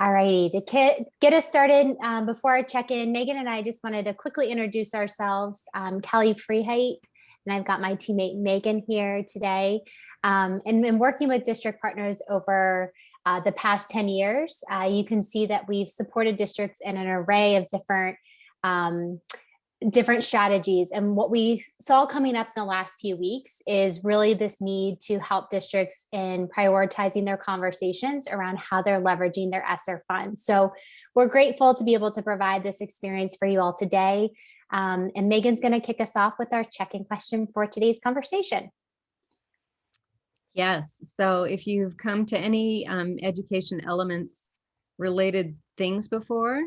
All righty, to get us started, before our check-in, Megan and I just wanted to quickly introduce ourselves. Kelly Freeheight, and I've got my teammate Megan here today. And been working with district partners over the past 10 years. You can see that we've supported districts in an array of different strategies. And what we saw coming up in the last few weeks is really this need to help districts in prioritizing their conversations around how they're leveraging their ESSER funds. So we're grateful to be able to provide this experience for you all today. And Megan's going to kick us off with our check-in question for today's conversation. Yes, so if you've come to any education elements related things before,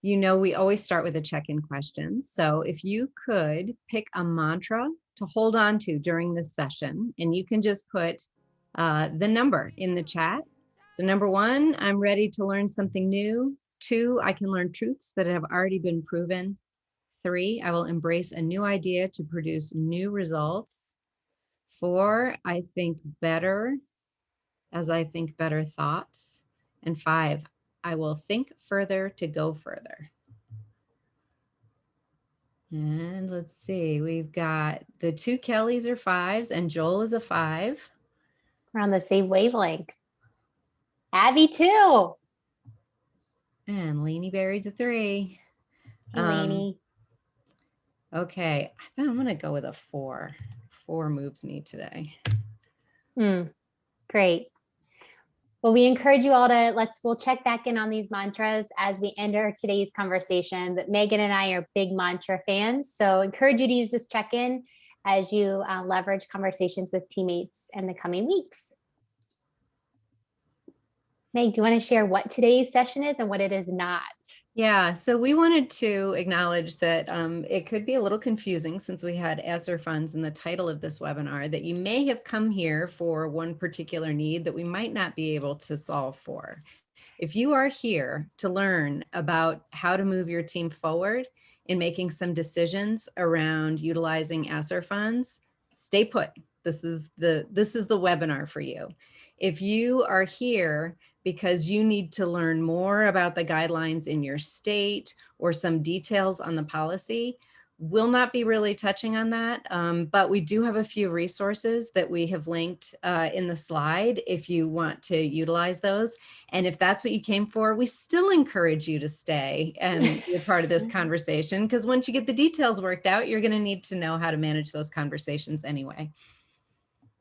you know, we always start with a check-in question. So if you could pick a mantra to hold on to during this session, and you can just put the number in the chat. So number 1, I'm ready to learn something new. 2, I can learn truths that have already been proven. 3, I will embrace a new idea to produce new results. 4, I think better as I think better thoughts. And 5, I will think further to go further. And let's see, we've got the 2 Kellys are 5s and Joel is a 5. We're on the same wavelength. Abby too. And Laney Berry's a 3. Hey, Laney. Okay, I think I'm gonna go with a 4. 4 moves me today. Great. Well, we encourage you all to we'll check back in on these mantras as we enter today's conversation. But Megan and I are big mantra fans, so encourage you to use this check-in as you leverage conversations with teammates in the coming weeks. Meg, do you want to share what today's session is and what it is not? Yeah, so we wanted to acknowledge that it could be a little confusing since we had ESSER funds in the title of this webinar, that you may have come here for one particular need that we might not be able to solve for. If you are here to learn about how to move your team forward in making some decisions around utilizing ESSER funds, stay put. This is the webinar for you. If you are here because you need to learn more about the guidelines in your state or some details on the policy, we'll not be really touching on that, but we do have a few resources that we have linked in the slide if you want to utilize those. And if that's what you came for, we still encourage you to stay and be a part of this conversation, because once you get the details worked out, you're going to need to know how to manage those conversations anyway.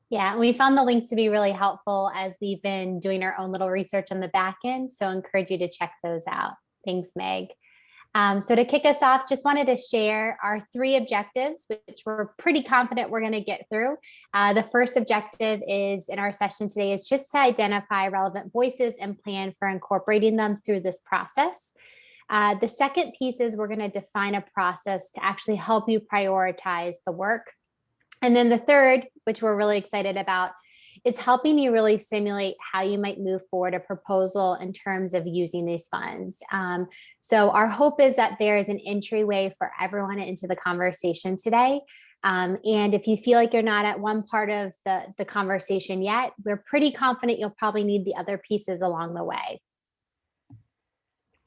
Yeah, we found the links to be really helpful as we've been doing our own little research on the back end. So I encourage you to check those out. Thanks, Meg. So to kick us off, just wanted to share our 3 objectives, which we're pretty confident we're going to get through. The first objective is in our session today is just to identify relevant voices and plan for incorporating them through this process. The second piece is we're going to define a process to actually help you prioritize the work. And then the third, which we're really excited about, is helping you really simulate how you might move forward a proposal in terms of using these funds. So our hope is that there is an entryway for everyone into the conversation today. And if you feel like you're not at one part of the conversation yet, we're pretty confident you'll probably need the other pieces along the way.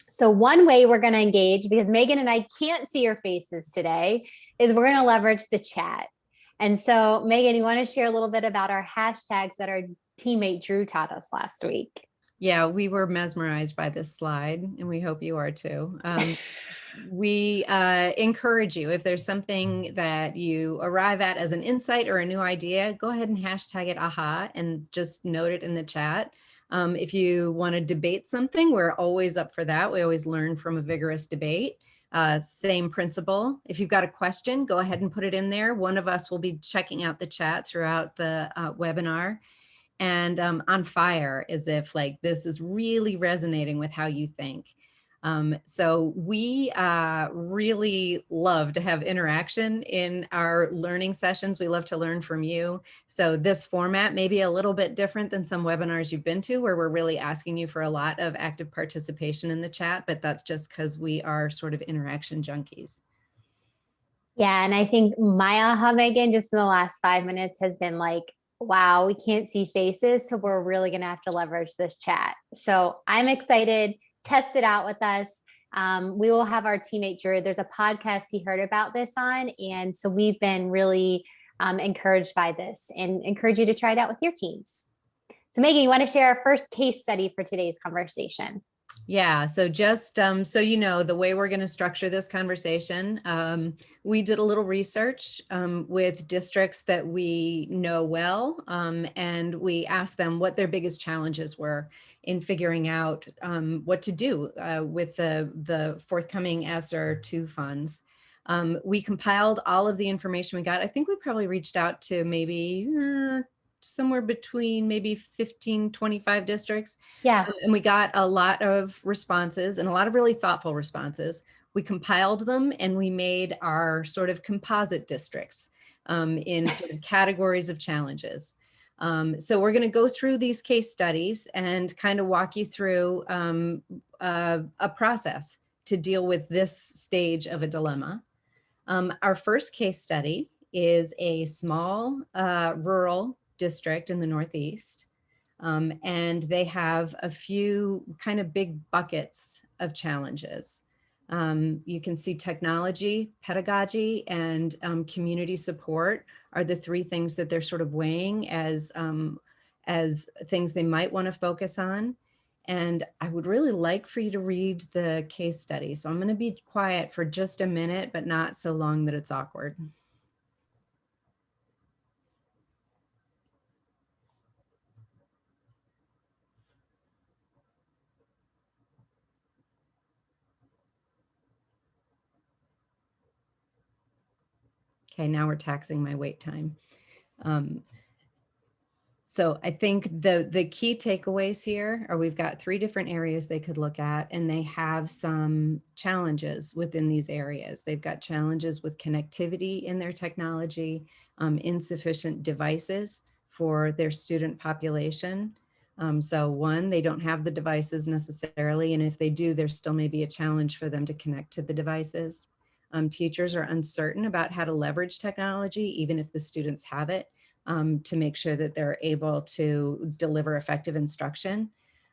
So one way we're going to engage, because Megan and I can't see your faces today, is we're going to leverage the chat. And so, Megan, you want to share a little bit about our hashtags that our teammate Drew taught us last week? Yeah, we were mesmerized by this slide, and we hope you are too. We encourage you, if there's something that you arrive at as an insight or a new idea, go ahead and hashtag it AHA and just note it in the chat. If you want to debate something, we're always up for that. We always learn from a vigorous debate. Same principle. If you've got a question, go ahead and put it in there. One of us will be checking out the chat throughout the webinar. And on fire, as if like this is really resonating with how you think. So we really love to have interaction in our learning sessions. We love to learn from you. So this format may be a little bit different than some webinars you've been to, where we're really asking you for a lot of active participation in the chat, but that's just because we are sort of interaction junkies. Yeah, and I think my aha, Megan, just in the last 5 minutes has been like, wow, we can't see faces, so we're really going to have to leverage this chat. So I'm excited. Test it out with us. We will have our teammate Drew. There's a podcast he heard about this on, and so we've been really encouraged by this and encourage you to try it out with your teams. So Megan, you want to share our first case study for today's conversation? Yeah, so just so you know, the way we're going to structure this conversation, we did a little research with districts that we know well, and we asked them what their biggest challenges were in figuring out what to do with the forthcoming ESSER 2 funds. We compiled all of the information we got. I think we probably reached out to maybe somewhere between maybe 15, 25 districts. Yeah. And we got a lot of responses and a lot of really thoughtful responses. We compiled them and we made our sort of composite districts in sort of categories of challenges. So we're going to go through these case studies and kind of walk you through a process to deal with this stage of a dilemma. Our first case study is a small rural district in the Northeast. And they have a few kind of big buckets of challenges. You can see technology, pedagogy, and community support are the three things that they're sort of weighing as things they might want to focus on. And I would really like for you to read the case study. So I'm going to be quiet for just a minute, but not so long that it's awkward. Okay, now we're taxing my wait time. So I think the key takeaways here are we've got three different areas they could look at, and they have some challenges within these areas. They've got challenges with connectivity in their technology, insufficient devices for their student population. So one, they don't have the devices necessarily, and if they do, there still may be a challenge for them to connect to the devices. Teachers are uncertain about how to leverage technology, even if the students have it. To make sure that they're able to deliver effective instruction.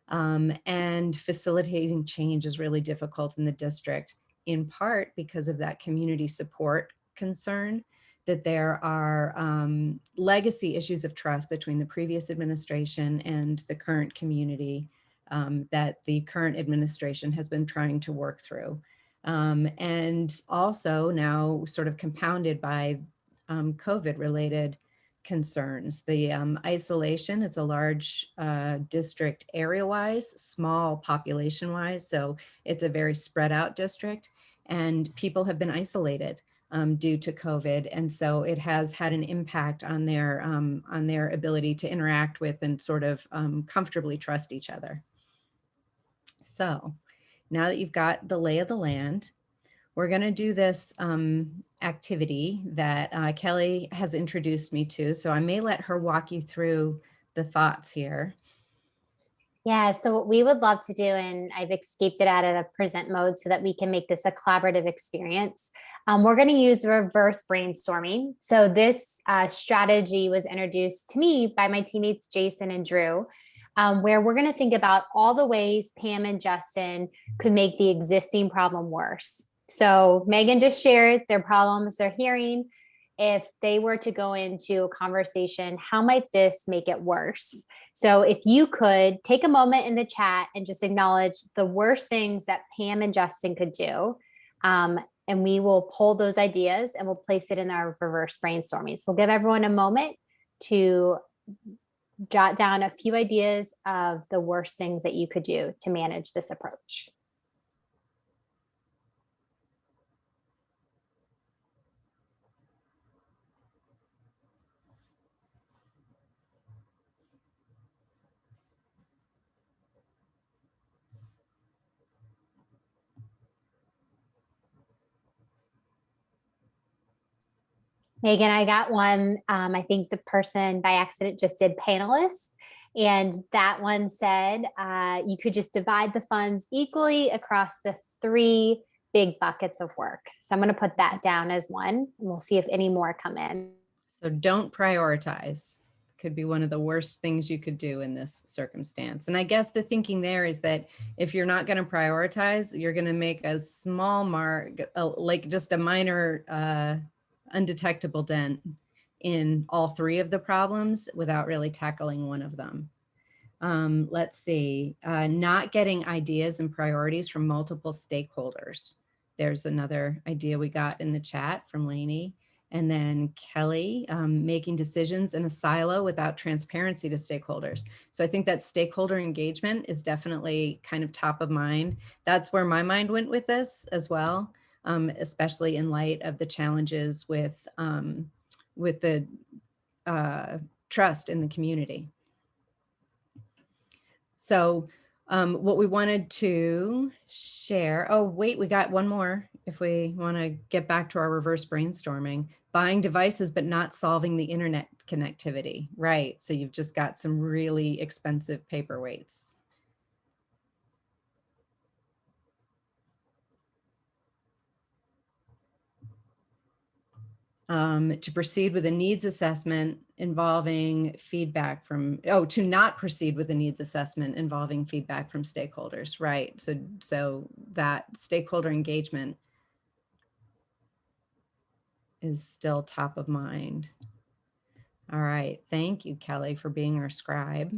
And facilitating change is really difficult in the district, in part because of that community support concern, that there are legacy issues of trust between the previous administration and the current community that the current administration has been trying to work through. And also now sort of compounded by COVID-related concerns. The isolation is a large district area-wise, small population-wise, so it's a very spread out district, and people have been isolated due to COVID, and so it has had an impact on their ability to interact with and sort of comfortably trust each other. So now that you've got the lay of the land, we're going to do this activity that Kelly has introduced me to. So I may let her walk you through the thoughts here. Yeah, so what we would love to do, and I've escaped it out of the present mode so that we can make this a collaborative experience. We're going to use reverse brainstorming. So this strategy was introduced to me by my teammates, Jason and Drew, where we're going to think about all the ways Pam and Justin could make the existing problem worse. So Megan just shared their problems they're hearing. If they were to go into a conversation, how might this make it worse? So if you could take a moment in the chat and just acknowledge the worst things that Pam and Justin could do, and we will pull those ideas and we'll place it in our reverse brainstorming. So we'll give everyone a moment to jot down a few ideas of the worst things that you could do to manage this approach. Megan, I got one. I think the person by accident just did panelists. And that one said you could just divide the funds equally across the three big buckets of work. So I'm going to put that down as one, and we'll see if any more come in. So don't prioritize. could be one of the worst things you could do in this circumstance. And I guess the thinking there is that if you're not going to prioritize, you're going to make a small mark, like just a minor undetectable dent in all three of the problems without really tackling one of them. Let's see, not getting ideas and priorities from multiple stakeholders. There's another idea we got in the chat from Lainey. And then Kelly, making decisions in a silo without transparency to stakeholders. So I think that stakeholder engagement is definitely kind of top of mind. That's where my mind went with this as well, especially in light of the challenges with the trust in the community. So what we wanted to share, oh, wait, we got one more. If we want to get back to our reverse brainstorming, buying devices, but not solving the internet connectivity. Right. So you've just got some really expensive paperweights. To proceed with a needs assessment involving feedback from, to not proceed with a needs assessment involving feedback from stakeholders, right? So that stakeholder engagement is still top of mind. All right, thank you, Kelly, for being our scribe.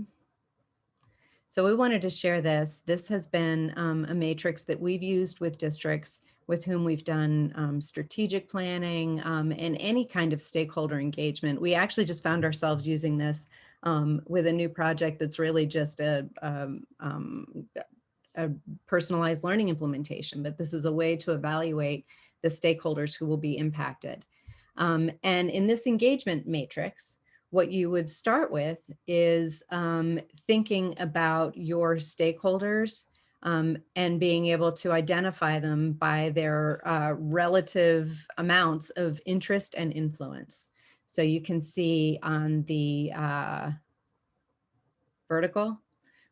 So we wanted to share this. This has been a matrix that we've used with districts with whom we've done strategic planning and any kind of stakeholder engagement. We actually just found ourselves using this with a new project that's really just a personalized learning implementation, but this is a way to evaluate the stakeholders who will be impacted. And in this engagement matrix, what you would start with is thinking about your stakeholders and being able to identify them by their relative amounts of interest and influence. So you can see on the vertical,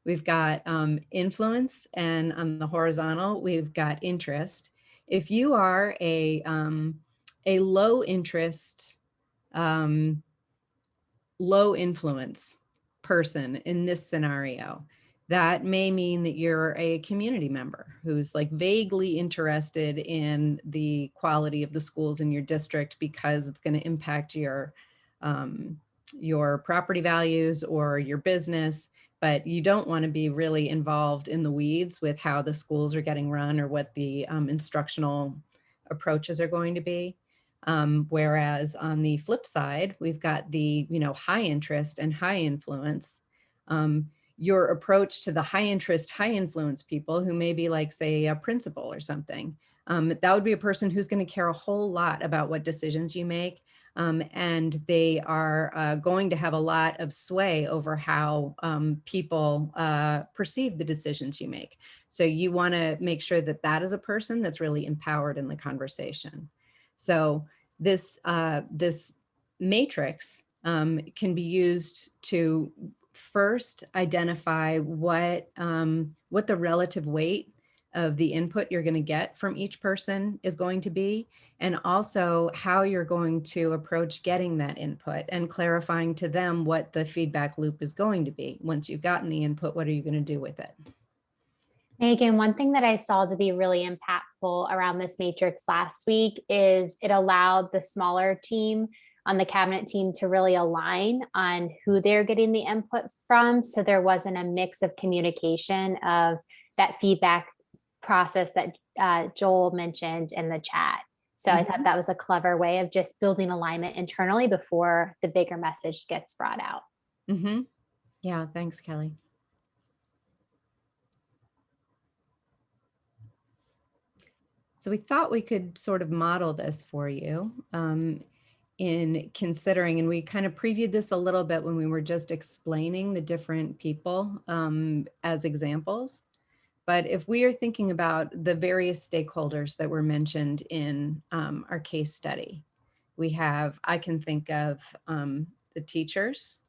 we've got influence, and on the horizontal, we've got interest. If you are a low interest, low influence person in this scenario, that may mean that you're a community member who's like vaguely interested in the quality of the schools in your district because it's going to impact your property values or your business, but you don't want to be really involved in the weeds with how the schools are getting run or what the instructional approaches are going to be. Whereas on the flip side, we've got the, high interest and high influence. Your approach to the high interest, high influence people who may be like, say, a principal or something, that would be a person who's going to care a whole lot about what decisions you make. And they are going to have a lot of sway over how people perceive the decisions you make. So you want to make sure that that is a person that's really empowered in the conversation. So this matrix can be used to first identify what the relative weight of the input you're going to get from each person is going to be, and also how you're going to approach getting that input and clarifying to them what the feedback loop is going to be. Once you've gotten the input, what are you going to do with it? Megan, one thing that I saw to be really impactful around this matrix last week is it allowed the smaller team on the cabinet team to really align on who they're getting the input from. So there wasn't a mix of communication of that feedback process that Joel mentioned in the chat. So I thought that was a clever way of just building alignment internally before the bigger message gets brought out. Yeah, thanks, Kelly. So we thought we could sort of model this for you in considering, and we kind of previewed this a little bit when we were just explaining the different people as examples. But if we are thinking about the various stakeholders that were mentioned in our case study, I can think of the teachers,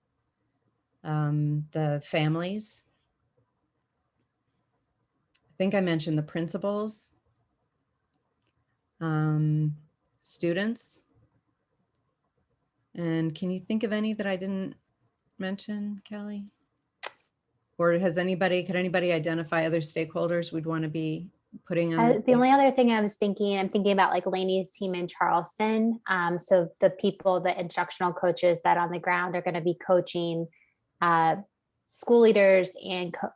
the families. I think I mentioned the principals, students. And can you think of any that I didn't mention, Kelly? Or could anybody identify other stakeholders we'd want to be putting on this? The only other thing I'm thinking about like Lainey's team in Charleston. So the people, the instructional coaches that on the ground are going to be coaching school leaders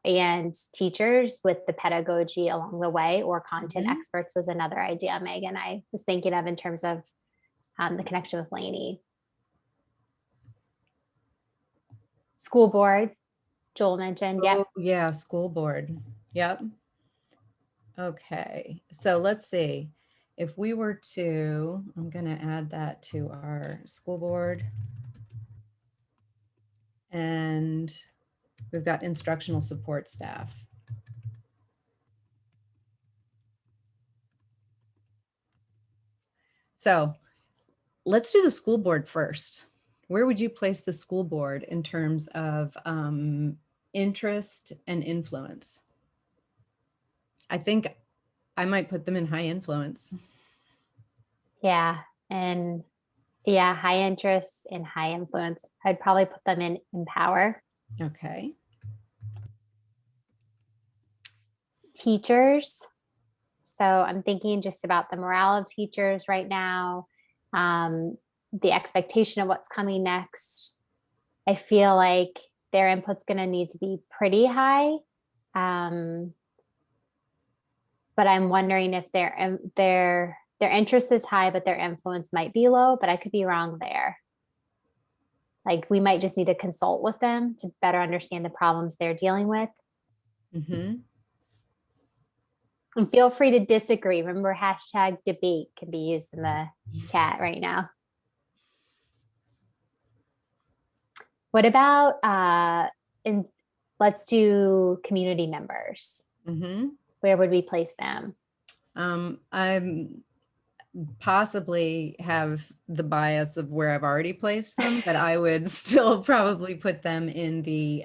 and teachers with the pedagogy along the way, or content experts was another idea, Megan, I was thinking of in terms of the connection with Lainey. School board, Joel mentioned. Oh, yeah, school board. Yep. Okay, so let's see. If we were to, I'm going to add that to our school board. And we've got instructional support staff. So let's do the school board first. Where would you place the school board in terms of interest and influence? I think I might put them in high influence. Yeah. And yeah, high interest and high influence. I'd probably put them in empower. Okay. Teachers. So I'm thinking just about the morale of teachers right now, the expectation of what's coming next. I feel like their input's going to need to be pretty high. But I'm wondering if their interest is high, but their influence might be low, but I could be wrong there. Like we might just need to consult with them to better understand the problems they're dealing with. Mm-hmm. And feel free to disagree. Remember, hashtag debate can be used in the chat right now. What about let's do community members. Mm-hmm. Where would we place them? I'm possibly have the bias of where I've already placed them, but I would still probably put them in the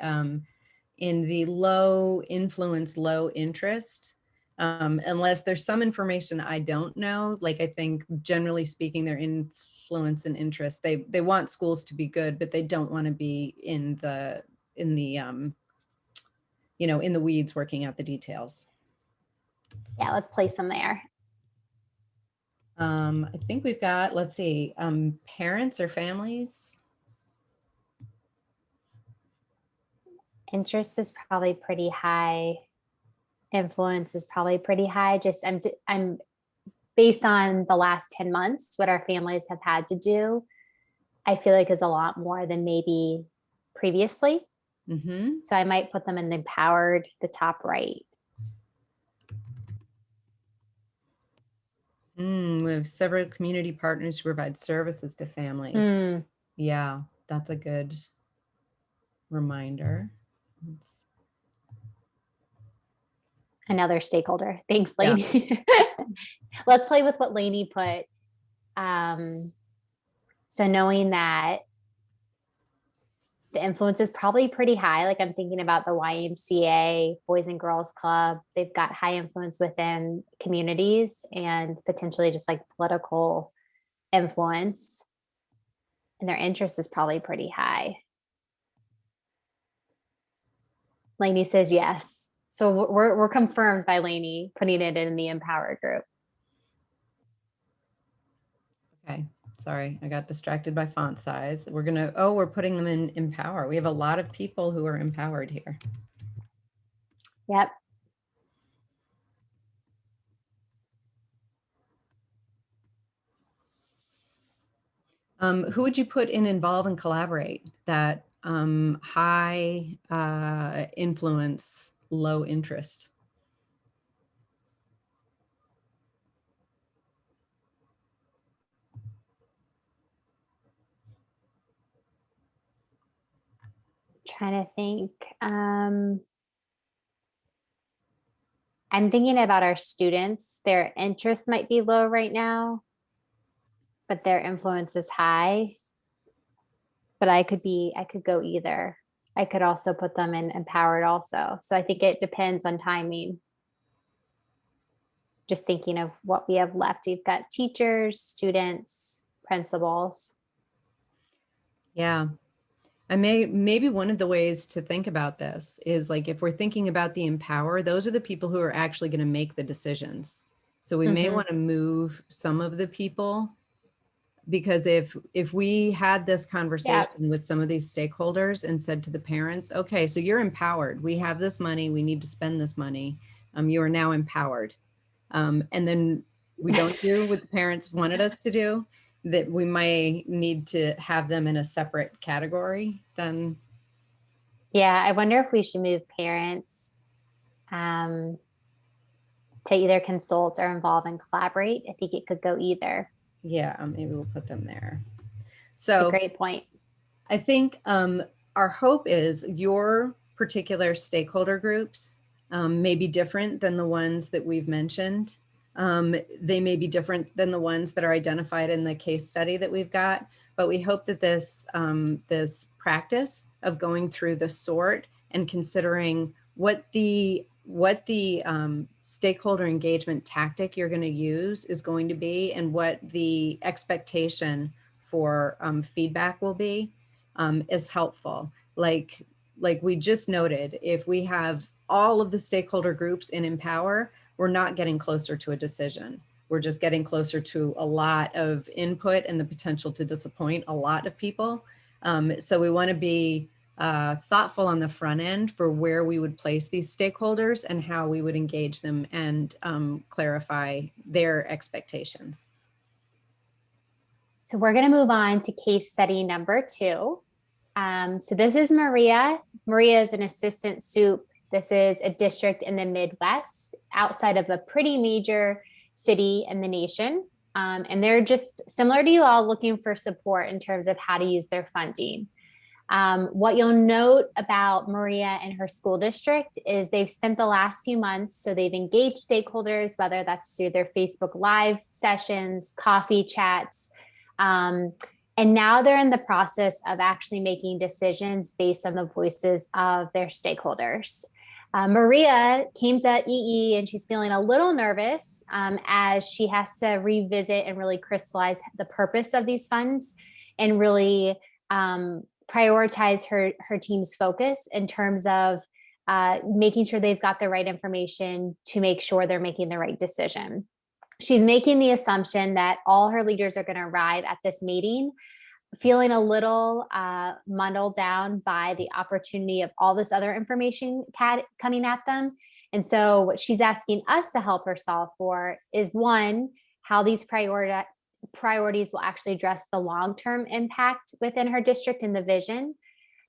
low influence, low interest, unless there's some information I don't know. Like I think generally speaking, their influence and interest, they want schools to be good, but they don't want to be in the in the weeds working out the details. Yeah, let's place them there. I think we've got, let's see, parents or families. Interest is probably pretty high. Influence is probably pretty high. Just I'm based on the last 10 months, what our families have had to do, I feel like is a lot more than maybe previously. Mm-hmm. So I might put them in the empowered, the top right. We have several community partners who provide services to families. Yeah, that's a good reminder. Another stakeholder. Thanks, Lainey. Yeah. Let's play with what Lainey put. So knowing that the influence is probably pretty high, like I'm thinking about the YMCA, Boys and Girls Club, they've got high influence within communities and potentially just like political influence. And their interest is probably pretty high. Lainey says yes. So we're confirmed by Lainey putting it in the empowered group. Okay, sorry, I got distracted by font size. We're putting them in empower. We have a lot of people who are empowered here. Yep. Who would you put in involve and collaborate? That high influence, low interest. Trying to think. I'm thinking about our students. Their interest might be low right now, but their influence is high. But I could go either. I could also put them in empowered also. So I think it depends on timing. Just thinking of what we have left. We've got teachers, students, principals. Yeah. Maybe one of the ways to think about this is like, if we're thinking about the empower, those are the people who are actually going to make the decisions. So we may want to move some of the people, because if we had this conversation with some of these stakeholders and said to the parents, okay, so you're empowered. We have this money. We need to spend this money. You are now empowered. And then we don't do what the parents wanted us to do, that we might need to have them in a separate category then. Yeah, I wonder if we should move parents to either consult or involve and collaborate. I think it could go either. Yeah, maybe we'll put them there. It's a So great point. I think our hope is your particular stakeholder groups may be different than the ones that we've mentioned. They may be different than the ones that are identified in the case study that we've got, but we hope that this practice of going through the sort and considering what the stakeholder engagement tactic you're going to use is going to be, and what the expectation for feedback will be, is helpful. Like we just noted, if we have all of the stakeholder groups in Empower, we're not getting closer to a decision. We're just getting closer to a lot of input and the potential to disappoint a lot of people. So we want to be thoughtful on the front end for where we would place these stakeholders and how we would engage them and clarify their expectations. So we're going to move on to case study number 2. So this is Maria. Maria is an assistant soup. This is a district in the Midwest outside of a pretty major city in the nation. And they're just similar to you all, looking for support in terms of how to use their funding. What you'll note about Maria and her school district is they've spent the last few months, so they've engaged stakeholders, whether that's through their Facebook Live sessions, coffee chats, and now they're in the process of actually making decisions based on the voices of their stakeholders. Maria came to EE and she's feeling a little nervous as she has to revisit and really crystallize the purpose of these funds and really prioritize her team's focus in terms of making sure they've got the right information to make sure they're making the right decision. She's making the assumption that all her leaders are going to arrive at this meeting feeling a little muddled down by the opportunity of all this other information coming at them. And so what she's asking us to help her solve for is, one, how these priorities will actually address the long-term impact within her district and the vision.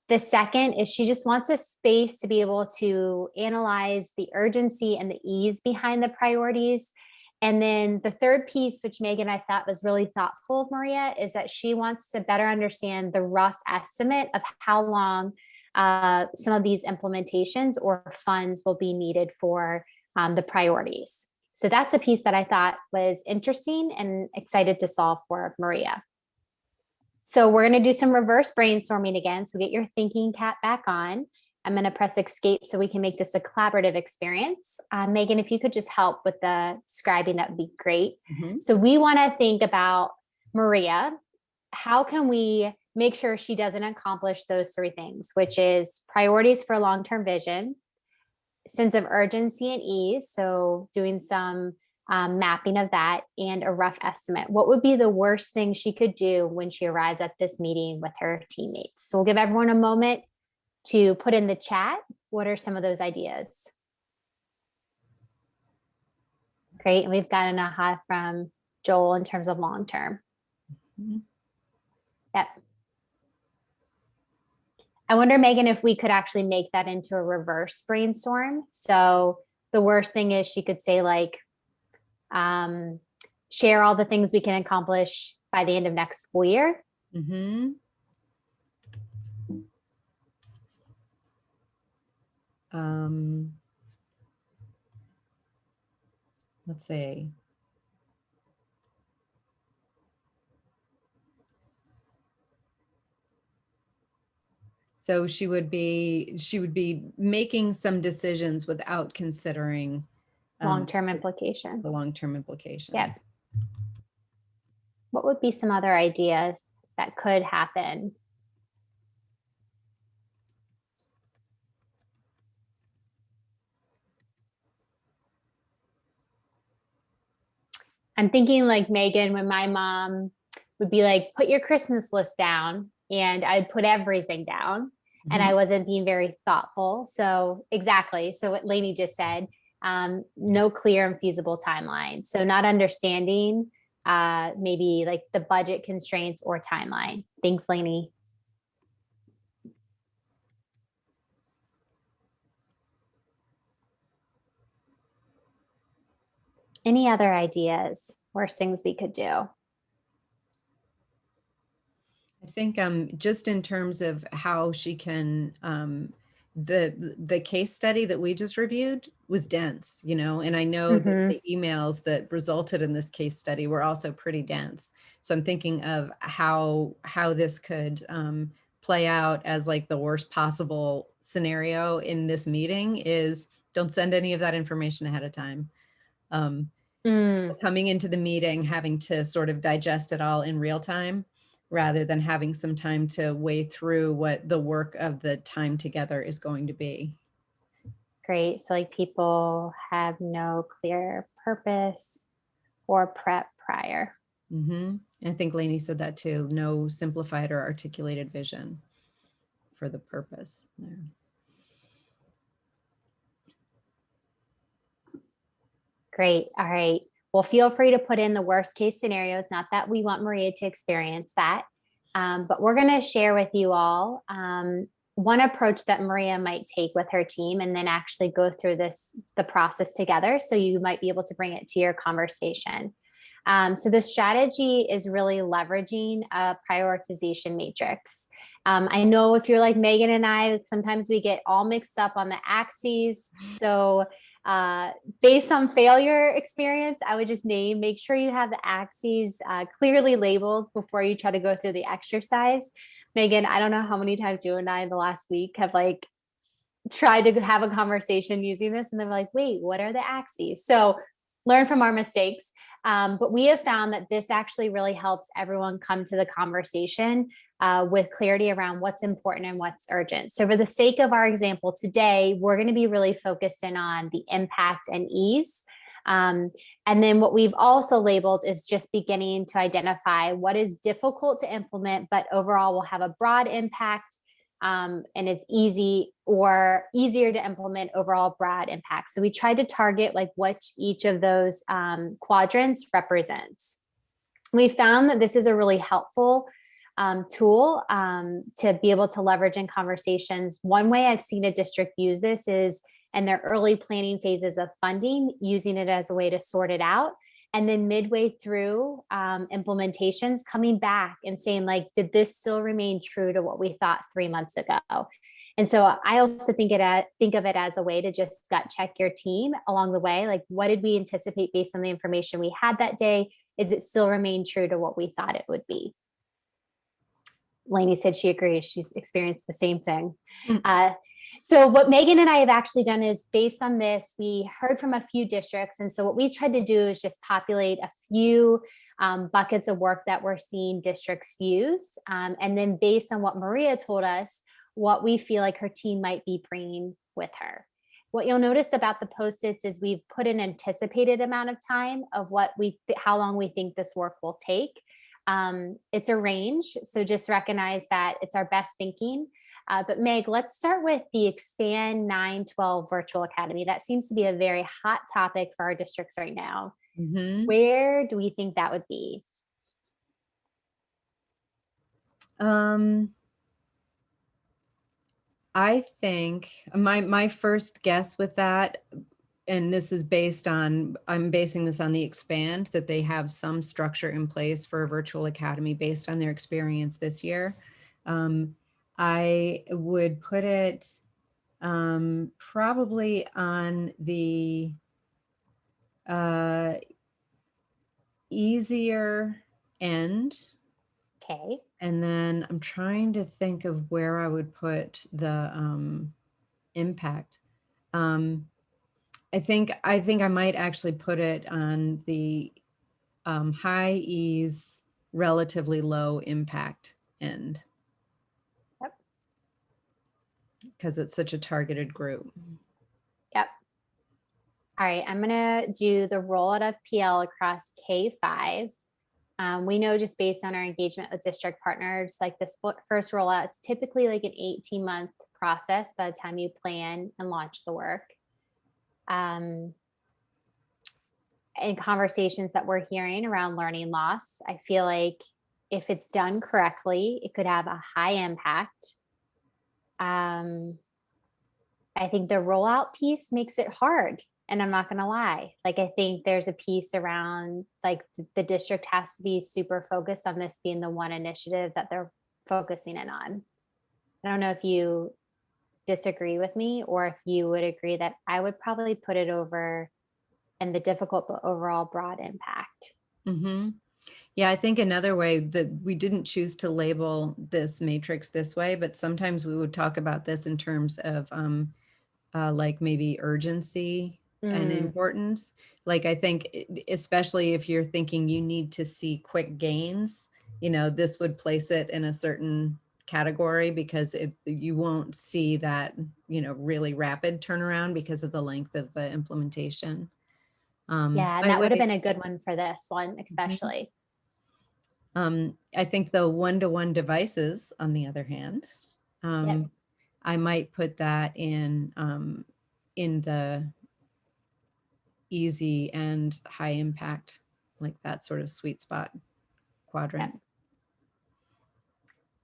The second is she just wants a space to be able to analyze the urgency and the ease behind the priorities. And then the third piece, which Megan, I thought was really thoughtful of Maria, is that she wants to better understand the rough estimate of how long some of these implementations or funds will be needed for the priorities. So that's a piece that I thought was interesting and excited to solve for Maria. So we're going to do some reverse brainstorming again. So get your thinking cap back on. I'm going to press escape so we can make this a collaborative experience. Megan, if you could just help with the scribing, that would be great. So we want to think about Maria. How can we make sure she doesn't accomplish those 3 things, which is priorities for long-term vision, sense of urgency and ease, so doing some mapping of that, and a rough estimate. What would be the worst thing she could do when she arrives at this meeting with her teammates? So we'll give everyone a moment to put in the chat. What are some of those ideas? Great. And we've got an aha from Joel in terms of long term. Yep. I wonder, Megan, if we could actually make that into a reverse brainstorm. So the worst thing is she could say, like, share all the things we can accomplish by the end of next school year. Let's see. So she would be making some decisions without considering long-term implications. The long-term implications. Yeah. What would be some other ideas that could happen? I'm thinking like Megan, when my mom would be like, put your Christmas list down, and I'd put everything down, and I Mhm. wasn't being very thoughtful. So exactly. So what Lainey just said, no clear and feasible timeline. So not understanding maybe like the budget constraints or timeline. Thanks, Lainey. Any other ideas or things we could do? I think just in terms of how she can the case study that we just reviewed was dense, you know, and I know that Mm-hmm. the emails that resulted in this case study were also pretty dense. So I'm thinking of how this could play out as like the worst possible scenario in this meeting is don't send any of that information ahead of time. Um, Mm. Coming into the meeting, having to sort of digest it all in real time rather than having some time to weigh through what the work of the time together is going to be. Great. So like people have no clear purpose or prep prior. Mm-hmm. I think Lainey said that too. No simplified or articulated vision for the purpose there. Great. All right. Well, feel free to put in the worst case scenarios. Not that we want Maria to experience that, but we're going to share with you all one approach that Maria might take with her team, and then actually go through the process together. So you might be able to bring it to your conversation. So the strategy is really leveraging a prioritization matrix. I know if you're like Megan and I, sometimes we get all mixed up on the axes. So based on failure experience, I would just make sure you have the axes clearly labeled before you try to go through the exercise. Megan, I don't know how many times you and I in the last week have like tried to have a conversation using this, and they're like, wait, what are the axes? So learn from our mistakes. But we have found that this actually really helps everyone come to the conversation with clarity around what's important and what's urgent. So for the sake of our example today, we're going to be really focused in on the impact and ease. And then what we've also labeled is just beginning to identify what is difficult to implement, but overall will have a broad impact, and it's easy or easier to implement overall broad impact. So we tried to target like what each of those quadrants represents. We found that this is a really helpful tool to be able to leverage in conversations. One way I've seen a district use this is in their early planning phases of funding, using it as a way to sort it out. And then midway through implementations, coming back and saying, like, did this still remain true to what we thought 3 months ago? And so I also think of it as a way to just gut check your team along the way. Like, what did we anticipate based on the information we had that day? Is it still remain true to what we thought it would be? Lainey said she agrees. She's experienced the same thing. So what Megan and I have actually done is, based on this, we heard from a few districts. And so what we tried to do is just populate a few buckets of work that we're seeing districts use. And then based on what Maria told us, what we feel like her team might be bringing with her. What you'll notice about the Post-its is we've put an anticipated amount of time of how long we think this work will take. It's a range, so just recognize that it's our best thinking. But Meg, let's start with the Expand 9-12 Virtual Academy. That seems to be a very hot topic for our districts right now. Mm-hmm. Where do we think that would be? I think my first guess with that, and this is I'm basing this on the Expand, that they have some structure in place for a virtual academy based on their experience this year. I would put it probably on the easier end. Okay. And then I'm trying to think of where I would put the impact. I think I might actually put it on the high ease, relatively low impact end. Yep. Because it's such a targeted group. Yep. All right, I'm gonna do the rollout of PL across K-5. We know just based on our engagement with district partners, like this first rollout, it's typically like an 18-month process by the time you plan and launch the work. In conversations that we're hearing around learning loss, I feel like if it's done correctly, it could have a high impact. I think the rollout piece makes it hard. And I'm not going to lie. Like, I think there's a piece around like the district has to be super focused on this being the one initiative that they're focusing in on. I don't know if you disagree with me or if you would agree that I would probably put it over and the difficult but overall broad impact. Mm-hmm. Yeah, I think another way that we didn't choose to label this matrix this way, but sometimes we would talk about this in terms of like maybe urgency and importance. Like I think, especially if you're thinking you need to see quick gains, you know, this would place it in a certain category because you won't see that, you know, really rapid turnaround because of the length of the implementation. Yeah, and By the that would have way, been a good one for this one, especially. I think the one-to-one devices, on the other hand, Yep. I might put that in the easy and high impact, like that sort of sweet spot quadrant. Yep.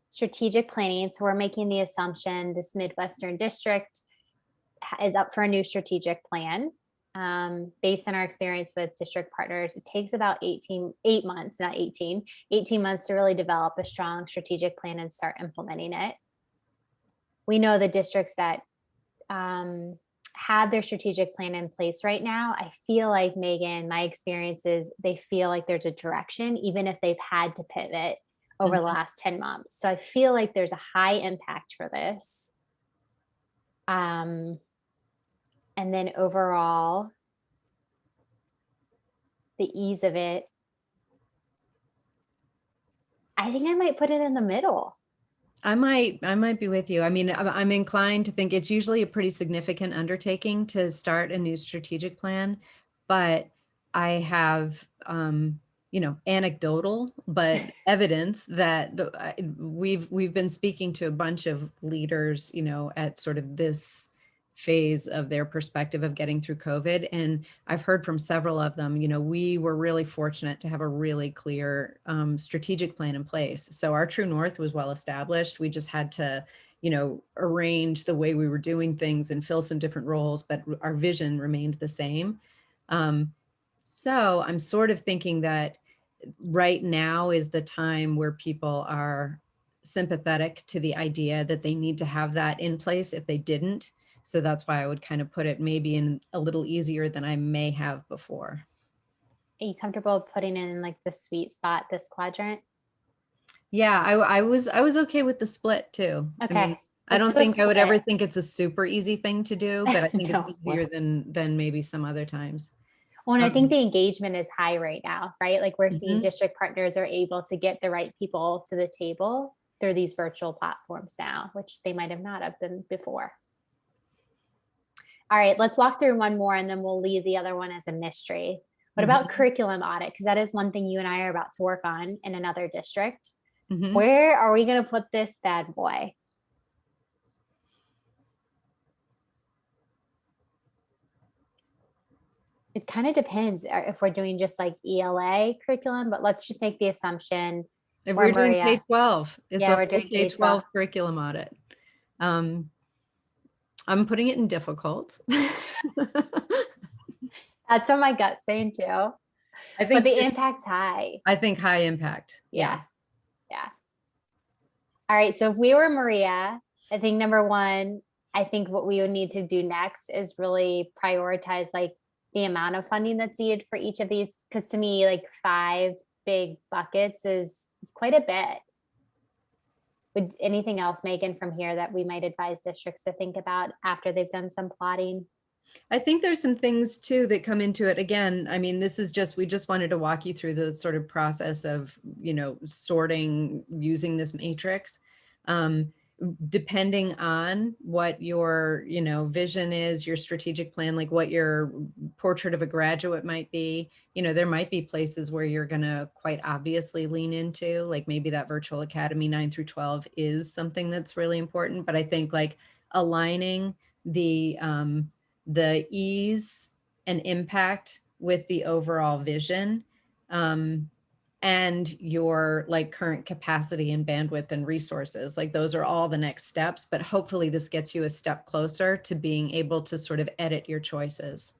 Strategic planning. So we're making the assumption this Midwestern district is up for a new strategic plan. Based on our experience with district partners, it takes about 8 months, not 18 months to really develop a strong strategic plan and start implementing it. We know the districts that have their strategic plan in place right now. I feel like, Megan, my experience is they feel like there's a direction, even if they've had to pivot over the last 10 months. So I feel like there's a high impact for this. And then overall, the ease of it, I think I might put it in the middle. I might be with you. I mean, I'm inclined to think it's usually a pretty significant undertaking to start a new strategic plan, but I have, you know, anecdotal, but evidence that we've been speaking to a bunch of leaders, you know, at sort of this phase of their perspective of getting through COVID. And I've heard from several of them, you know, we were really fortunate to have a really clear strategic plan in place. So our true north was well established. We just had to, you know, arrange the way we were doing things and fill some different roles, but our vision remained the same. So I'm sort of thinking that right now is the time where people are sympathetic to the idea that they need to have that in place if they didn't. So that's why I would kind of put it maybe in a little easier than I may have before. Are you comfortable putting in like the sweet spot, this quadrant? Yeah, I was okay with the split too. Okay. I mean, I don't think I would ever think it's a super easy thing to do, but I think it's easier than maybe some other times. Well, and I think the engagement is high right now, right? Like we're seeing Mhm. district partners are able to get the right people to the table through these virtual platforms now, which they might have not have been before. All right, let's walk through one more and then we'll leave the other one as a mystery. What about curriculum audit? Because that is one thing you and I are about to work on in another district. Where are we going to put this bad boy? It kind of depends if we're doing just like ELA curriculum, but let's just make the assumption. If we're doing Maria. K-12, it's Yeah, a we're doing K-12 curriculum audit. I'm putting it in difficult. That's what my gut's saying too. I think but the impact's high. I think high impact. Yeah. All right. So if we were Maria, I think number one, I think what we would need to do next is really prioritize like the amount of funding that's needed for each of these. Because to me, like 5 big buckets is quite a bit. Would anything else, Megan, from here that we might advise districts to think about after they've done some plotting? I think there's some things too that come into it. Again, I mean, this is just, we just wanted to walk you through the sort of process of, you know, sorting, using this matrix. depending on what your, vision is, your strategic plan, like what your portrait of a graduate might be, there might be places where you're going to quite obviously lean into, like maybe that virtual academy 9 through 12 is something that's really important. But I think like aligning the ease and impact with the overall vision, and your like current capacity and bandwidth and resources. Like those are all the next steps, but hopefully this gets you a step closer to being able to sort of edit your choices.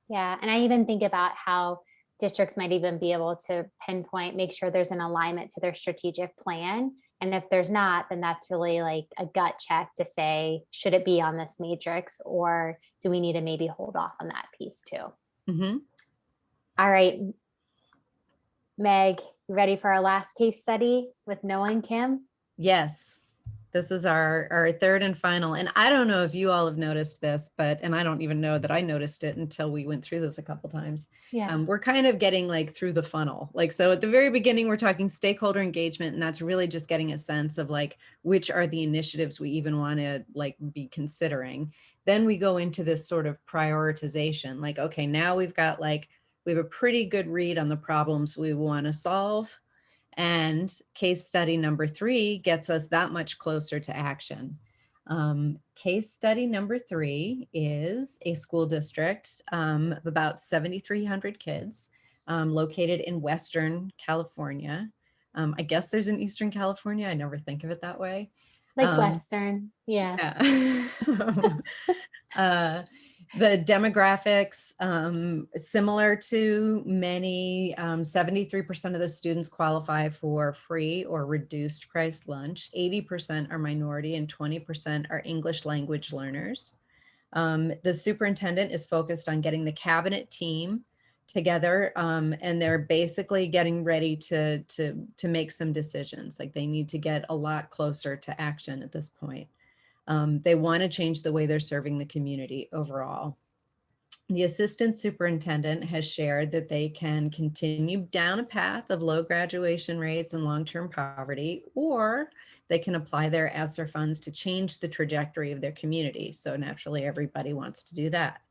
Yeah, and I even think about how districts might even be able to pinpoint, make sure there's an alignment to their strategic plan. And if there's not, then that's really like a gut check to say, should it be on this matrix, or do we need to maybe hold off on that piece too? Mm-hmm. All right, Meg, you ready for our last case study with Noah and Kim? Yes. This is our third and final. And I don't know if you all have noticed this, and I don't even know that I noticed it until we went through this a couple times. Yeah. We're kind of getting like through the funnel. Like, so at the very beginning, we're talking stakeholder engagement, and that's really just getting a sense of like, which are the initiatives we even want to like be considering. Then we go into this sort of prioritization, like, okay, now we have a pretty good read on the problems we want to solve. And case study number 3 gets us that much closer to action. Case study number 3 is a school district of about 7,300 kids located in Western California. I guess there's an Eastern California. I never think of it that way. Like Western. Yeah. Yeah. The demographics, similar to many, 73% of the students qualify for free or reduced price lunch. 80% are minority and 20% are English language learners. The superintendent is focused on getting the cabinet team together, and they're basically getting ready to make some decisions. Like they need to get a lot closer to action at this point. They want to change the way they're serving the community overall. The assistant superintendent has shared that they can continue down a path of low graduation rates and long-term poverty, or they can apply their ESSER funds to change the trajectory of their community. So naturally, everybody wants to do that.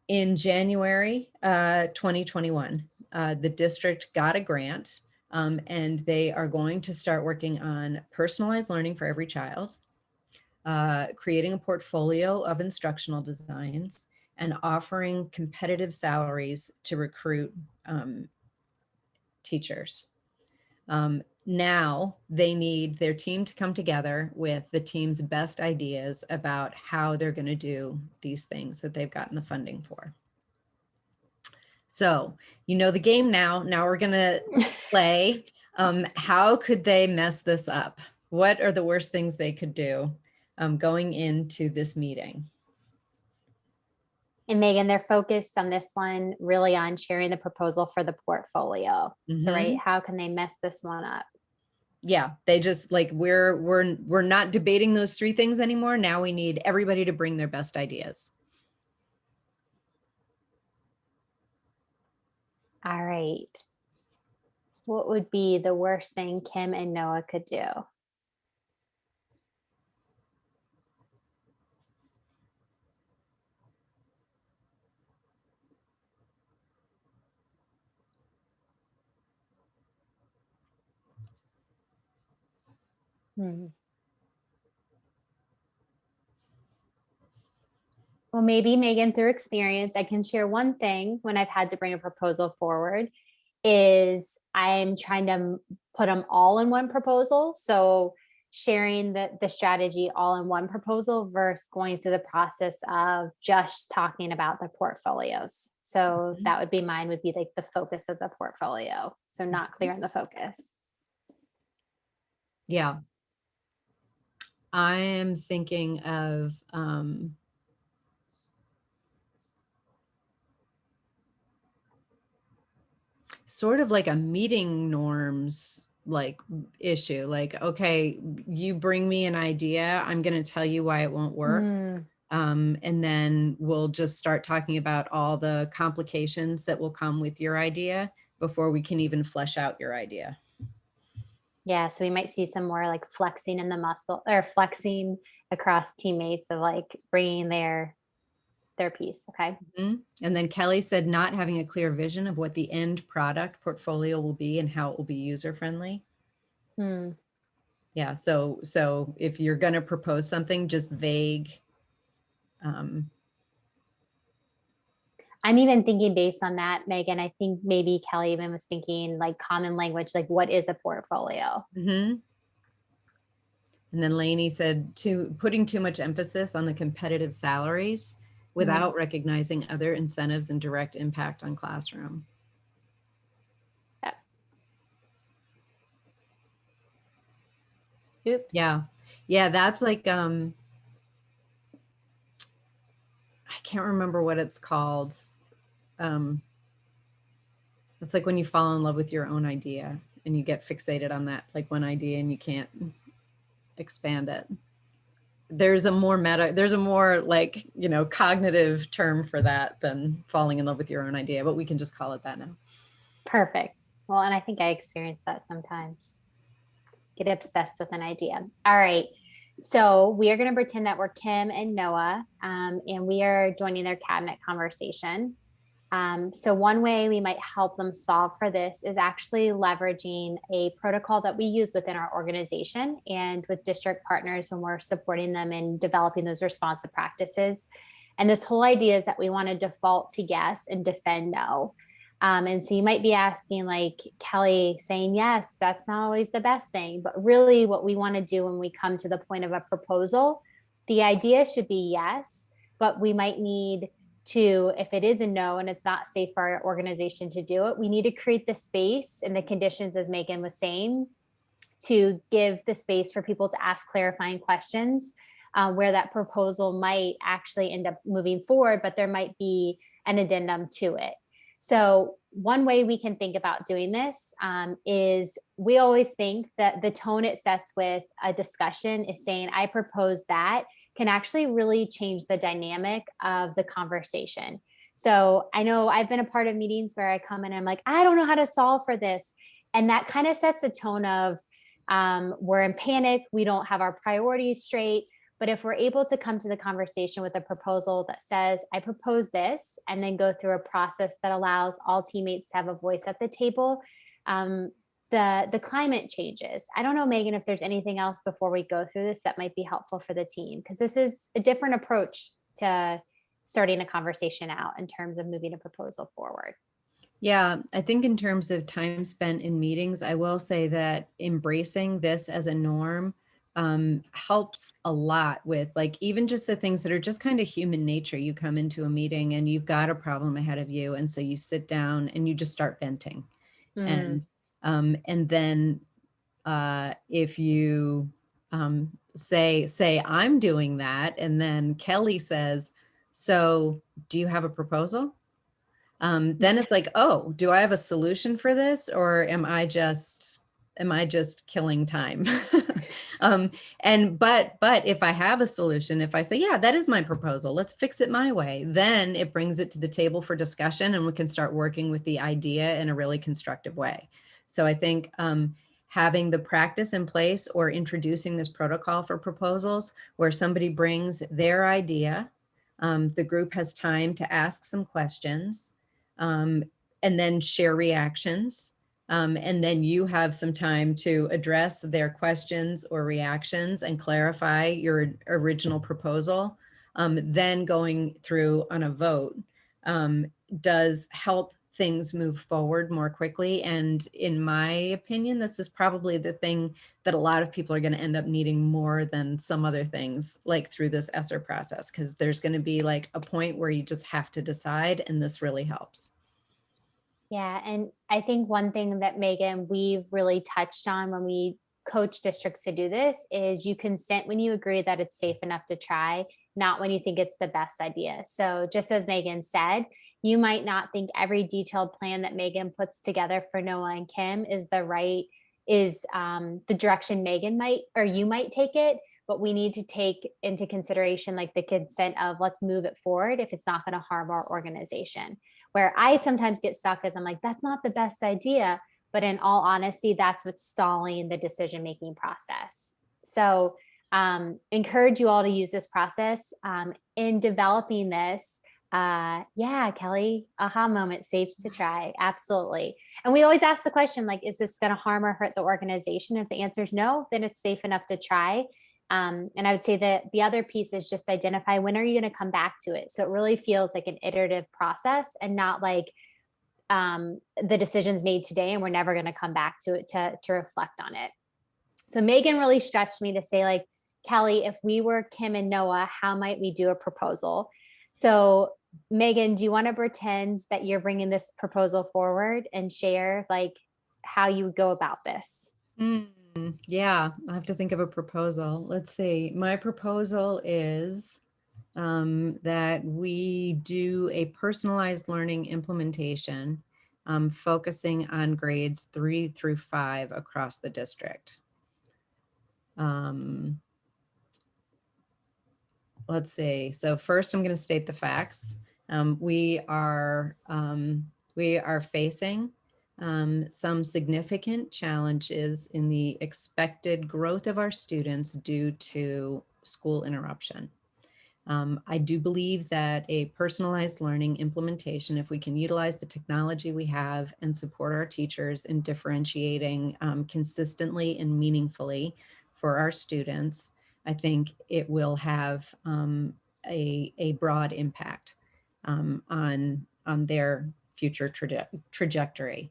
In January 2021, the district got a grant, and they are going to start working on personalized learning for every child, creating a portfolio of instructional designs, and offering competitive salaries to recruit teachers. Now they need their team to come together with the team's best ideas about how they're going to do these things that they've gotten the funding for. So, you know the game now. Now we're going to play. How could they mess this up? What are the worst things they could do going into this meeting? And Megan, they're focused on this one really on sharing the proposal for the portfolio. So, right, how can they mess this one up? Yeah, they just like we're not debating those 3 things anymore. Now we need everybody to bring their best ideas. All right. What would be the worst thing Kim and Noah could do? Well, maybe Megan, through experience, I can share one thing when I've had to bring a proposal forward is I'm trying to put them all in one proposal. So sharing the strategy all in one proposal versus going through the process of just talking about the portfolios. So that would be mine, would be like the focus of the portfolio. So not clear on the focus. Yeah. I am thinking of sort of like a meeting norms like issue. Like, okay, you bring me an idea, I'm going to tell you why it won't work. And then we'll just start talking about all the complications that will come with your idea before we can even flesh out your idea. Yeah, so we might see some more like flexing in the muscle or flexing across teammates of like bringing their piece. Okay. Mhm. And then Kelly said not having a clear vision of what the end product portfolio will be and how it will be user friendly. Hmm. Yeah, so if you're going to propose something, just vague. I'm even thinking based on that, Megan, I think maybe Kelly even was thinking like common language, like what is a portfolio? Mhm. And then Lainey said putting too much emphasis on the competitive salaries without recognizing other incentives and direct impact on classroom. Yeah. Oops. Yeah. Yeah, that's like I can't remember what it's called. Um it's like when you fall in love with your own idea and you get fixated on that like one idea and you can't expand it. There's a more like, cognitive term for that than falling in love with your own idea, but we can just call it that now. Perfect. Well, and I think I experience that sometimes. Get obsessed with an idea. All right. So we are going to pretend that we're Kim and Noah, and we are joining their cabinet conversation. So one way we might help them solve for this is actually leveraging a protocol that we use within our organization and with district partners when we're supporting them in developing those responsive practices. And this whole idea is that we want to default to yes and defend no. And so you might be asking, like Kelly saying, yes, that's not always the best thing. But really, what we want to do when we come to the point of a proposal, the idea should be yes, but we might need to, if it is a no and it's not safe for our organization to do it, we need to create the space and the conditions, as Megan was saying, to give the space for people to ask clarifying questions where that proposal might actually end up moving forward, but there might be an addendum to it. So one way we can think about doing this is we always think that the tone it sets with a discussion is saying, I propose that, can actually really change the dynamic of the conversation. So I know I've been a part of meetings where I come in and I'm like, I don't know how to solve for this. And that kind of sets a tone of we're in panic, we don't have our priorities straight. But if we're able to come to the conversation with a proposal that says, I propose this, and then go through a process that allows all teammates to have a voice at the table, the climate changes. I don't know, Megan, if there's anything else before we go through this that might be helpful for the team, because this is a different approach to starting a conversation out in terms of moving a proposal forward. Yeah, I think in terms of time spent in meetings, I will say that embracing this as a norm helps a lot with like even just the things that are just kind of human nature. You come into a meeting and you've got a problem ahead of you, and so you sit down and you just start venting, Mm. and then if you say I'm doing that, and then Kelly says, "So, do you have a proposal?" Then it's like, oh, do I have a solution for this, or am I just killing time? But if I have a solution, if I say, yeah, that is my proposal, let's fix it my way, then it brings it to the table for discussion, and we can start working with the idea in a really constructive way. So I think having the practice in place or introducing this protocol for proposals where somebody brings their idea, the group has time to ask some questions, and then share reactions. And then you have some time to address their questions or reactions and clarify your original proposal. Then going through on a vote does help things move forward more quickly. And in my opinion, this is probably the thing that a lot of people are going to end up needing more than some other things, like through this ESSER process, because there's going to be like a point where you just have to decide, and this really helps. Yeah, and I think one thing that Megan, we've really touched on when we coach districts to do this is you consent when you agree that it's safe enough to try, not when you think it's the best idea. So just as Megan said, you might not think every detailed plan that Megan puts together for Noah and Kim is the direction Megan might or you might take it, but we need to take into consideration like the consent of let's move it forward if it's not going to harm our organization. Where I sometimes get stuck as I'm like, that's not the best idea. but in all honesty, that's what's stalling the decision-making process. So encourage you all to use this process in developing this. Yeah, Kelly, aha moment, safe to try. Absolutely. And we always ask the question, like, is this going to harm or hurt the organization? If the answer is no, then it's safe enough to try. And I would say that the other piece is just identify when are you going to come back to it. So it really feels like an iterative process and not like the decisions made today and we're never going to come back to it to reflect on it. So Megan really stretched me to say, like, Kelly, if we were Kim and Noah, how might we do a proposal? So Megan, do you want to pretend that you're bringing this proposal forward and share like how you would go about this? Yeah, I have to think of a proposal. Let's see. My proposal is that we do a personalized learning implementation focusing on grades 3 through 5 across the district. Let's see. So first, I'm going to state the facts. We are facing some significant challenges in the expected growth of our students due to school interruption. I do believe that a personalized learning implementation, if we can utilize the technology we have and support our teachers in differentiating consistently and meaningfully for our students, I think it will have a broad impact on their future trajectory.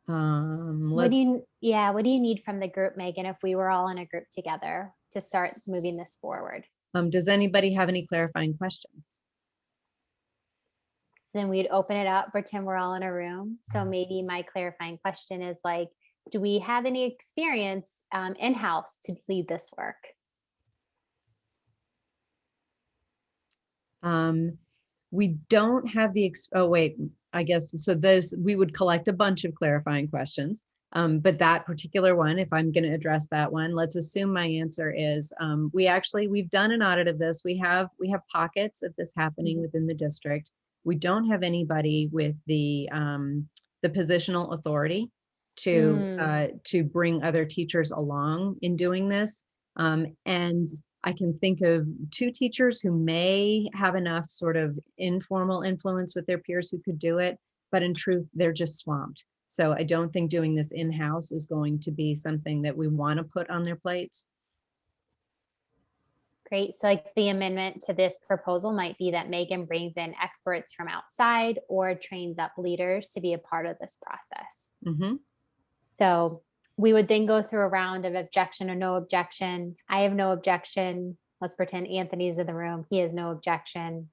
What do you need from the group, Megan, if we were all in a group together to start moving this forward? Does anybody have any clarifying questions? Then we'd open it up, pretend we're all in a room. So maybe my clarifying question is like, do we have any experience in-house to lead this work? We don't have the, oh wait, I guess, so we would collect a bunch of clarifying questions. But that particular one, if I'm going to address that one, let's assume my answer is, we've done an audit of this. We have pockets of this happening within the district. We don't have anybody with the positional authority to bring other teachers along in doing this. And I can think of 2 teachers who may have enough sort of informal influence with their peers who could do it, but in truth, they're just swamped. So I don't think doing this in-house is going to be something that we want to put on their plates. Great. So like the amendment to this proposal might be that Megan brings in experts from outside or trains up leaders to be a part of this process. Mm-hmm. So we would then go through a round of objection or no objection. I have no objection. Let's pretend Anthony's in the room. He has no objection.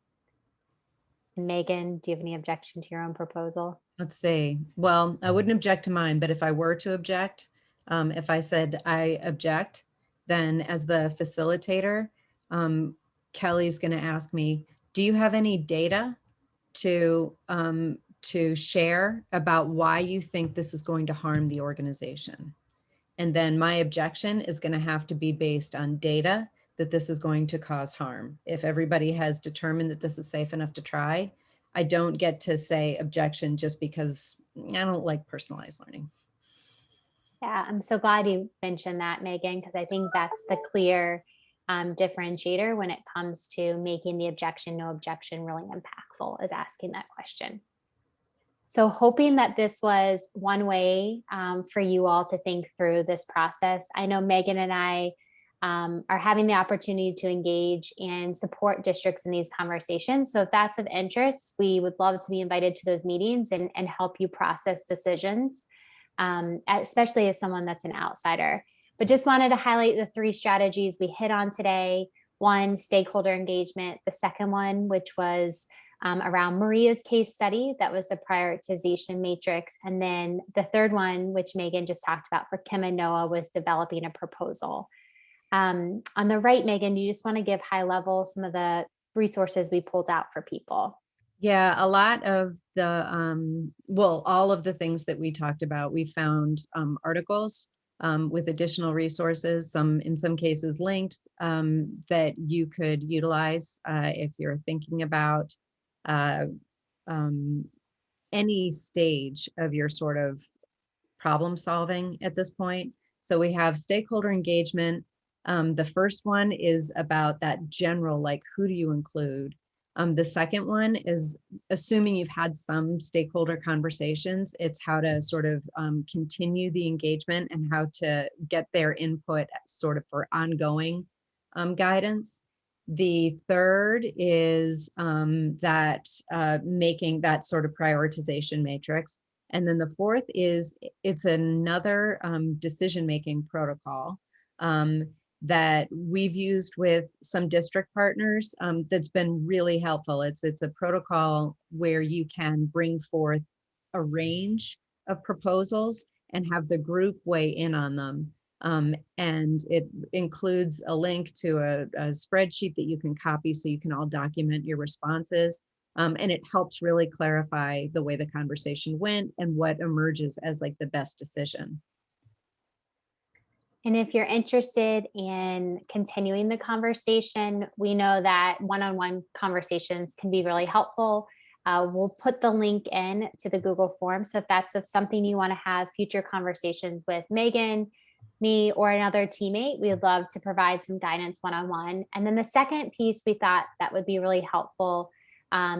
Megan, do you have any objection to your own proposal? Let's see. Well, I wouldn't object to mine, but if I were to object, if I said I object, then as the facilitator, Kelly's going to ask me, do you have any data to share about why you think this is going to harm the organization? And then my objection is going to have to be based on data that this is going to cause harm. If everybody has determined that this is safe enough to try, I don't get to say objection just because I don't like personalized learning. Yeah, I'm so glad you mentioned that, Megan, because I think that's the clear differentiator when it comes to making the objection, no objection really impactful, is asking that question. So hoping that this was one way for you all to think through this process. I know Megan and I are having the opportunity to engage and support districts in these conversations. So if that's of interest, we would love to be invited to those meetings and help you process decisions, especially as someone that's an outsider. But just wanted to highlight the 3 strategies we hit on today. One, stakeholder engagement. The second one, which was around Maria's case study, that was the prioritization matrix. And then the third one, which Megan just talked about for Kim and Noah, was developing a proposal. On the right, Megan, do you just want to give high level some of the resources we pulled out for people? Yeah, a lot of the, all of the things that we talked about, we found articles with additional resources, in some cases linked, that you could utilize if you're thinking about any stage of your sort of problem solving at this point. So we have stakeholder engagement. The first one is about that general, like, who do you include? The second one is assuming you've had some stakeholder conversations. It's how to sort of continue the engagement and how to get their input sort of for ongoing guidance. The third is making that sort of prioritization matrix. And then the fourth is it's another decision-making protocol that we've used with some district partners that's been really helpful. It's a protocol where you can bring forth a range of proposals and have the group weigh in on them. And it includes a link to a spreadsheet that you can copy so you can all document your responses. And it helps really clarify the way the conversation went and what emerges as like the best decision. And if you're interested in continuing the conversation, we know that one-on-one conversations can be really helpful. We'll put the link in to the Google form. So if that's of something you want to have future conversations with Megan, me, or another teammate, we'd love to provide some guidance one-on-one. And then the second piece we thought that would be really helpful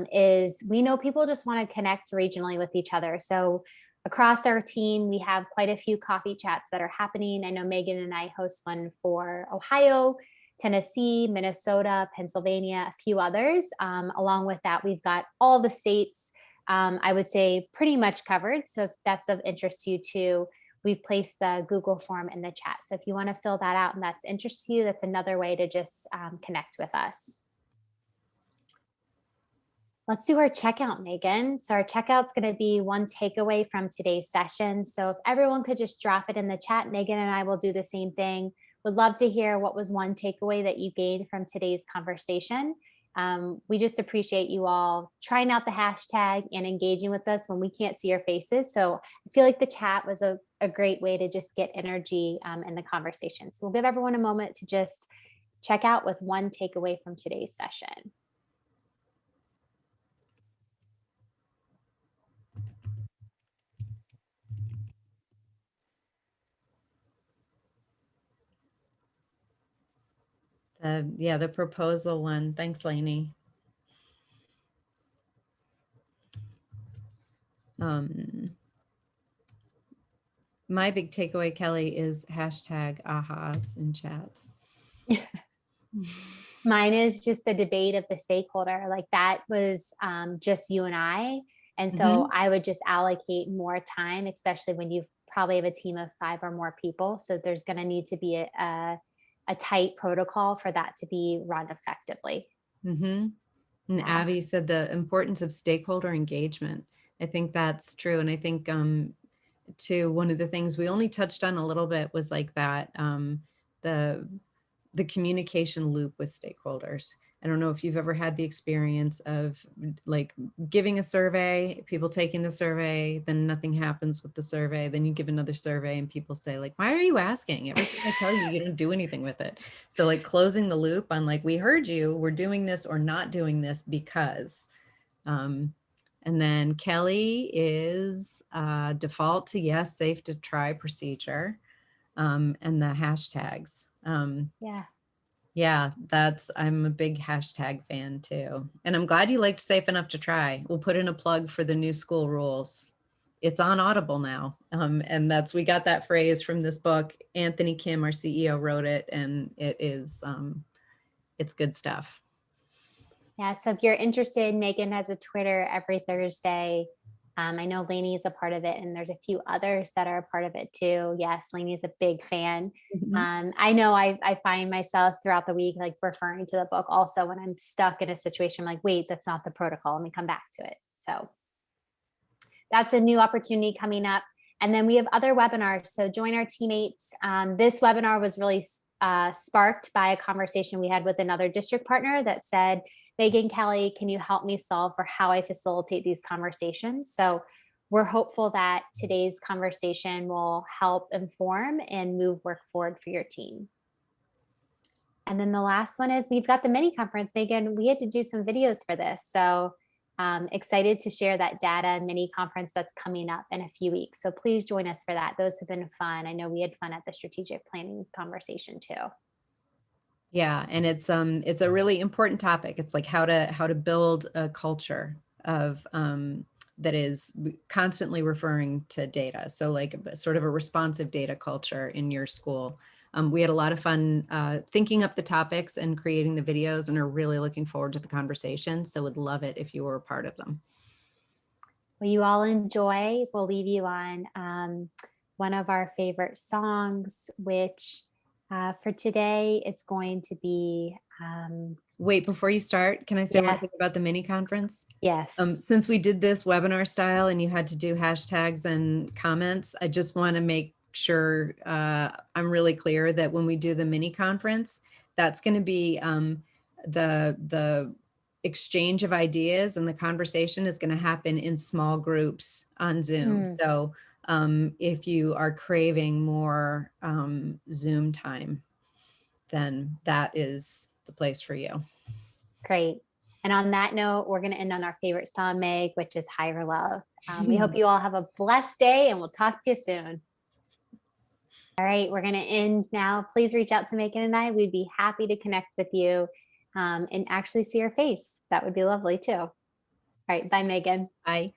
is we know people just want to connect regionally with each other. So across our team, we have quite a few coffee chats that are happening. I know Megan and I host one for Ohio, Tennessee, Minnesota, Pennsylvania, a few others. Along with that, we've got all the states, I would say, pretty much covered. So if that's of interest to you too, we've placed the Google form in the chat. So if you want to fill that out and that's interest to you, that's another way to just connect with us. Let's do our checkout, Megan. So our checkout's going to be one takeaway from today's session. So if everyone could just drop it in the chat, Megan and I will do the same thing. Would love to hear what was one takeaway that you gained from today's conversation. We just appreciate you all trying out the hashtag and engaging with us when we can't see your faces. So I feel like the chat was a great way to just get energy in the conversation. So we'll give everyone a moment to just check out with one takeaway from today's session. Yeah, the proposal one. Thanks, Lainey. My big takeaway, Kelly, is hashtag ahas in chats. Mine is just the debate of the stakeholder. Like that was just you and I. And so I would just allocate more time, especially when you probably have a team of 5 or more people. So there's going to need to be a tight protocol for that to be run effectively. And Abby said the importance of stakeholder engagement. I think that's true. And I think too, one of the things we only touched on a little bit was like that, the communication loop with stakeholders. I don't know if you've ever had the experience of like giving a survey, people taking the survey, then nothing happens with the survey. Then you give another survey and people say like, why are you asking? Every time I tell you, you don't do anything with it. So like closing the loop on like, we heard you, we're doing this or not doing this because. And then Kelly is default to yes, safe to try procedure and the hashtags. Yeah, I'm a big hashtag fan too. And I'm glad you liked safe enough to try. We'll put in a plug for the new school rules. It's on Audible now. And we got that phrase from this book. Anthony Kim, our CEO, wrote it, and it is, it's good stuff. Yeah, so if you're interested, Megan has a Twitter every Thursday. I know Lainey is a part of it, and there's a few others that are a part of it too. Yes, Lainey is a big fan. I know I find myself throughout the week like referring to the book also when I'm stuck in a situation like, wait, that's not the protocol. Let me come back to it. So that's a new opportunity coming up. And then we have other webinars. So join our teammates. This webinar was really sparked by a conversation we had with another district partner that said, Megan, Kelly, can you help me solve for how I facilitate these conversations? So we're hopeful that today's conversation will help inform and move work forward for your team. And then the last one is we've got the mini conference. Megan, we had to do some videos for this. So Excited to share that data mini conference that's coming up in a few weeks. So please join us for that. Those have been fun. I know we had fun at the strategic planning conversation too. Yeah, and it's a really important topic. It's like how to build a culture of that is constantly referring to data. So like sort of a responsive data culture in your school. We had a lot of fun thinking up the topics and creating the videos, and are really looking forward to the conversation. So would love it if you were a part of them. Well, you all enjoy. We'll leave you on one of our favorite songs, which for today, it's going to be. Wait, before you start, can I say one Yeah. thing about the mini conference? Yes. Since we did this webinar style and you had to do hashtags and comments, I just want to make sure I'm really clear that when we do the mini conference, that's going to be the exchange of ideas, and the conversation is going to happen in small groups on Zoom. So if you are craving more Zoom time, then that is the place for you. Great. And on that note, we're going to end on our favorite song, Meg, which is Higher Love. We hope you all have a blessed day, and we'll talk to you soon. All right, we're going to end now. Please reach out to Megan and I. We'd be happy to connect with you and actually see your face. That would be lovely too. All right, bye, Megan. Bye.